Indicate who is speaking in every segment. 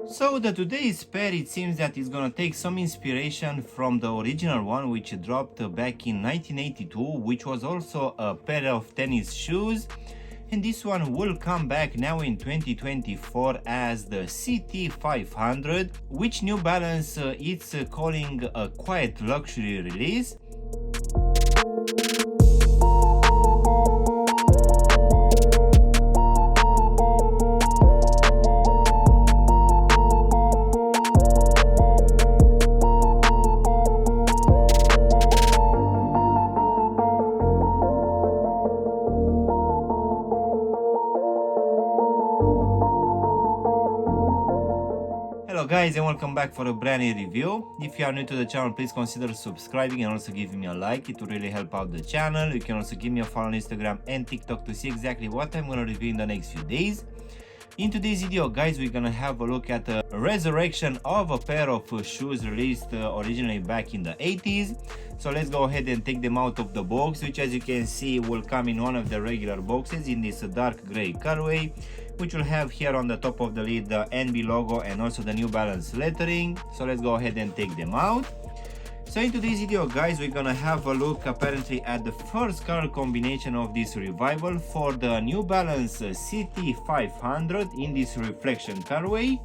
Speaker 1: So today's pair, it seems that it's gonna take some inspiration from the original one which dropped back in 1982, which was also a pair of tennis shoes, and this one will come back now in 2024 as the CT500, which New Balance is calling a quiet luxury release. Hello guys, and welcome back for a brand new review. If you are new to the channel, please consider subscribing and also giving me a like. It will really help out the channel. You can also give me a follow on Instagram and TikTok to see exactly what I'm gonna review in the next few days. In today's video, guys, we're gonna have a look at a resurrection of a pair of shoes released originally back in the 80s. So let's go ahead and take them out of the box, which as you can see will come in one of the regular boxes in this dark gray colorway, which will have here on the top of the lid the NB logo and also the New Balance lettering. So let's go ahead and take them out. So in today's video, guys, we're gonna have a look apparently at the first color combination of this revival for the New Balance CT500 in this reflection colorway.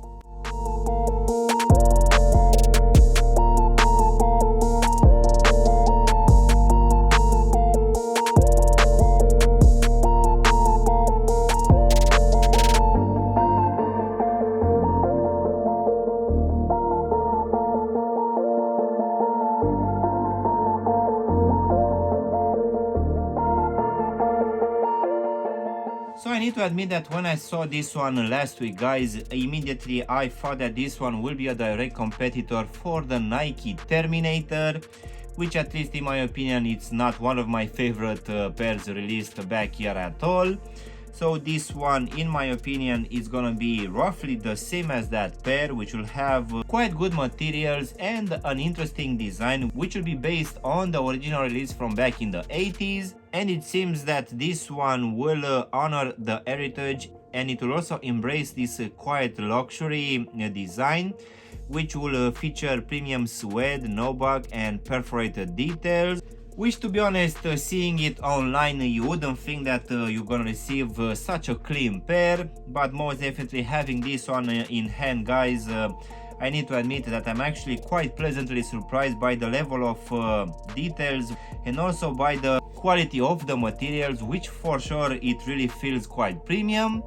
Speaker 1: So I need to admit that when I saw this one last week, guys, immediately I thought that this one will be a direct competitor for the Nike Terminator, which at least in my opinion it's not one of my favorite pairs released back here at all. So this one, in my opinion, is gonna be roughly the same as that pair, which will have quite good materials and an interesting design, which will be based on the original release from back in the 80s. And it seems that this one will honor the heritage, and it will also embrace this quiet luxury design, which will feature premium suede, nubuck and perforated details. Which, to be honest, seeing it online, you wouldn't think that you're gonna receive such a clean pair, but most definitely having this one in hand, guys, I need to admit that I'm actually quite pleasantly surprised by the level of details and also by the quality of the materials, which for sure it really feels quite premium.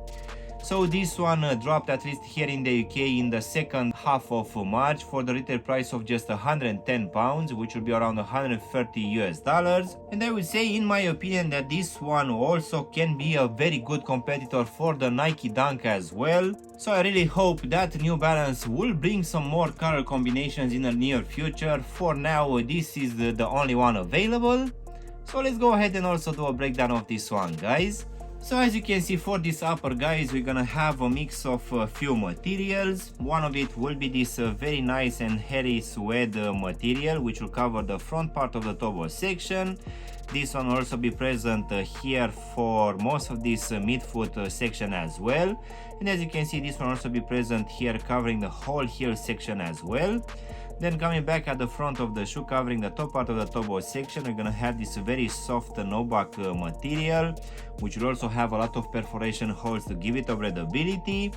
Speaker 1: So this one dropped at least here in the UK in the second half of March for the retail price of just £110, which will be around $130 US. And I would say, in my opinion, that this one also can be a very good competitor for the Nike Dunk as well. So I really hope that New Balance will bring some more color combinations in the near future. For now, this is the only one available. So let's go ahead and also do a breakdown of this one, guys. So as you can see, for this upper, guys, we're gonna have a mix of a few materials. One of it will be this very nice and hairy suede material, which will cover the front part of the toe section. This one will also be present here for most of this midfoot section as well. And as you can see, this one will also be present here covering the whole heel section as well. Then coming back at the front of the shoe, covering the top part of the toe section, we're gonna have this very soft nubuck material, which will also have a lot of perforation holes to give it a breathability.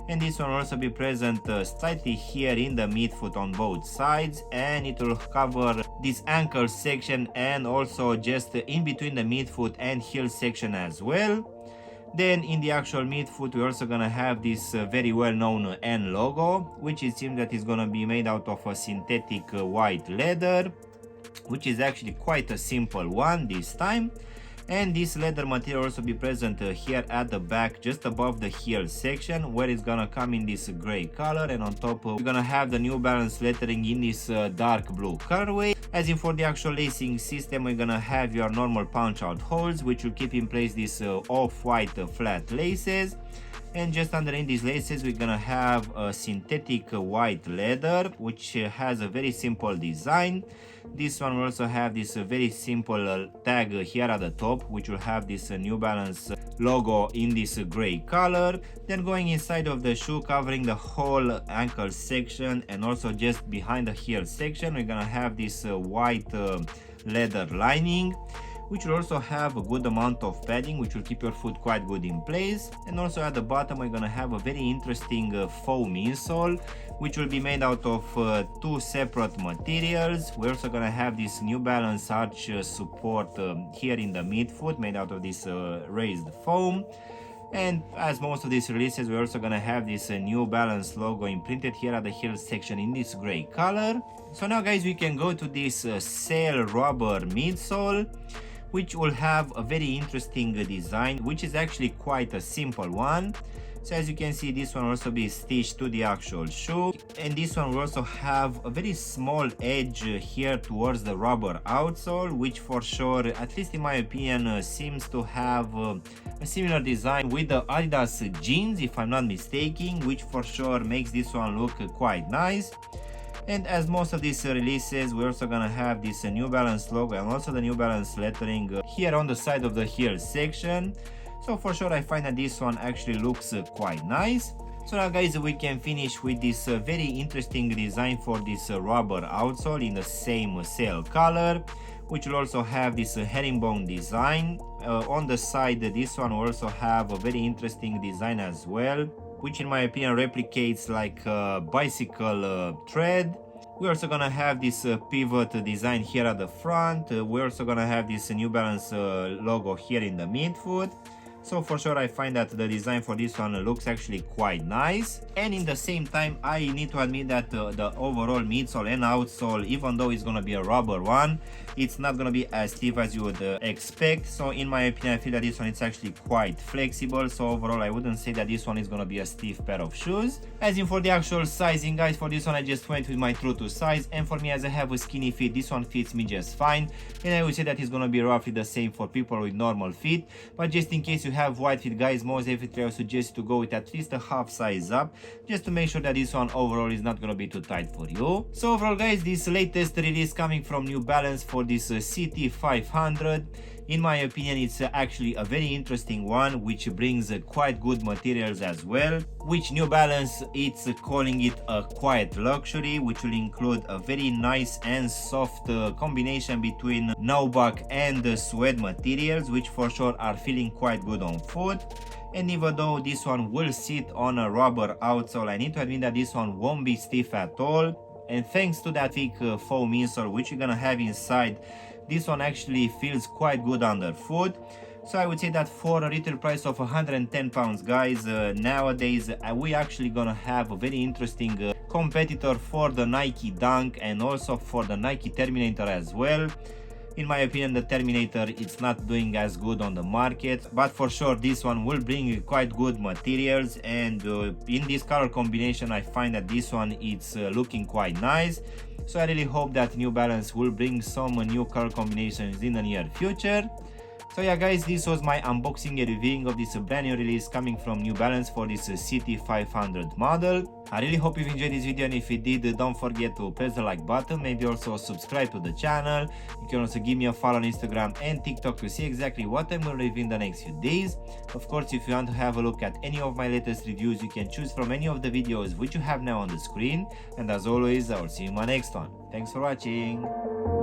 Speaker 1: And this one will also be present slightly here in the midfoot on both sides, and it will cover this ankle section and also just in between the midfoot and heel section as well. Then in the actual midfoot, we're also gonna have this very well-known N logo, which it seems that is gonna be made out of a synthetic white leather, which is actually quite a simple one this time. And this leather material also be present here at the back, just above the heel section, where it's gonna come in this gray color, and on top we're gonna have the New Balance lettering in this dark blue colorway. As in for the actual lacing system, we're gonna have your normal punch out holes, which will keep in place these off-white flat laces. And just underneath these laces, we're gonna have a synthetic white leather, which has a very simple design. This one will also have this very simple tag here at the top, which will have this New Balance logo in this gray color. Then going inside of the shoe, covering the whole ankle section and also just behind the heel section, we're gonna have this white leather lining, which will also have a good amount of padding, which will keep your foot quite good in place. And also at the bottom we're gonna have a very interesting foam insole, which will be made out of two separate materials. We're also gonna have this New Balance arch support here in the midfoot, made out of this raised foam. And as most of these releases, we're also gonna have this New Balance logo imprinted here at the heel section in this gray color. So now guys, we can go to this sail rubber midsole, which will have a very interesting design, which is actually quite a simple one. So as you can see, this one will also be stitched to the actual shoe, and this one will also have a very small edge here towards the rubber outsole, which for sure, at least in my opinion, seems to have a similar design with the Adidas jeans, if I'm not mistaken, which for sure makes this one look quite nice. And as most of these releases, we're also gonna have this New Balance logo and also the New Balance lettering here on the side of the heel section. So for sure I find that this one actually looks quite nice. So now guys, we can finish with this very interesting design for this rubber outsole in the same sail color, which will also have this herringbone design. On the side, this one will also have a very interesting design as well, which in my opinion replicates like a bicycle tread. We're also gonna have this pivot design here at the front. We're also gonna have this New Balance logo here in the midfoot. So for sure I find that the design for this one looks actually quite nice. And in the same time, I need to admit that the overall midsole and outsole, even though it's gonna be a rubber one, it's not gonna be as stiff as you would expect. So in my opinion, I feel that this one is actually quite flexible. So overall, I wouldn't say that this one is gonna be a stiff pair of shoes. As in for the actual sizing guys, for this one I just went with my true to size, and for me, as I have a skinny feet, this one fits me just fine. And I would say that it's gonna be roughly the same for people with normal feet. But just in case you have wide feet guys, most definitely I would suggest to go with at least a half size up, just to make sure that this one overall is not gonna be too tight for you. So overall guys, this latest release coming from New Balance for this CT500, in my opinion, it's actually a very interesting one, which brings quite good materials as well, which New Balance, it's calling it a quiet luxury, which will include a very nice and soft combination between nubuck and suede materials, which for sure are feeling quite good on foot. And even though this one will sit on a rubber outsole, I need to admit that this one won't be stiff at all. And thanks to that thick foam insole which you're gonna have inside, this one actually feels quite good underfoot. So I would say that for a retail price of 110 pounds guys, nowadays we actually gonna have a very interesting competitor for the Nike Dunk and also for the Nike Terminator as well. In my opinion, the Terminator, it's not doing as good on the market, but for sure this one will bring quite good materials, and in this color combination I find that this one is looking quite nice. So I really hope that New Balance will bring some new color combinations in the near future. So yeah guys, this was my unboxing and reviewing of this brand new release coming from New Balance for this CT500 model. I really hope you've enjoyed this video, and if you did, don't forget to press the like button, maybe also subscribe to the channel. You can also give me a follow on Instagram and TikTok to see exactly what I'm going to review in the next few days. Of course, if you want to have a look at any of my latest reviews, you can choose from any of the videos which you have now on the screen. And as always, I will see you in my next one. Thanks for watching.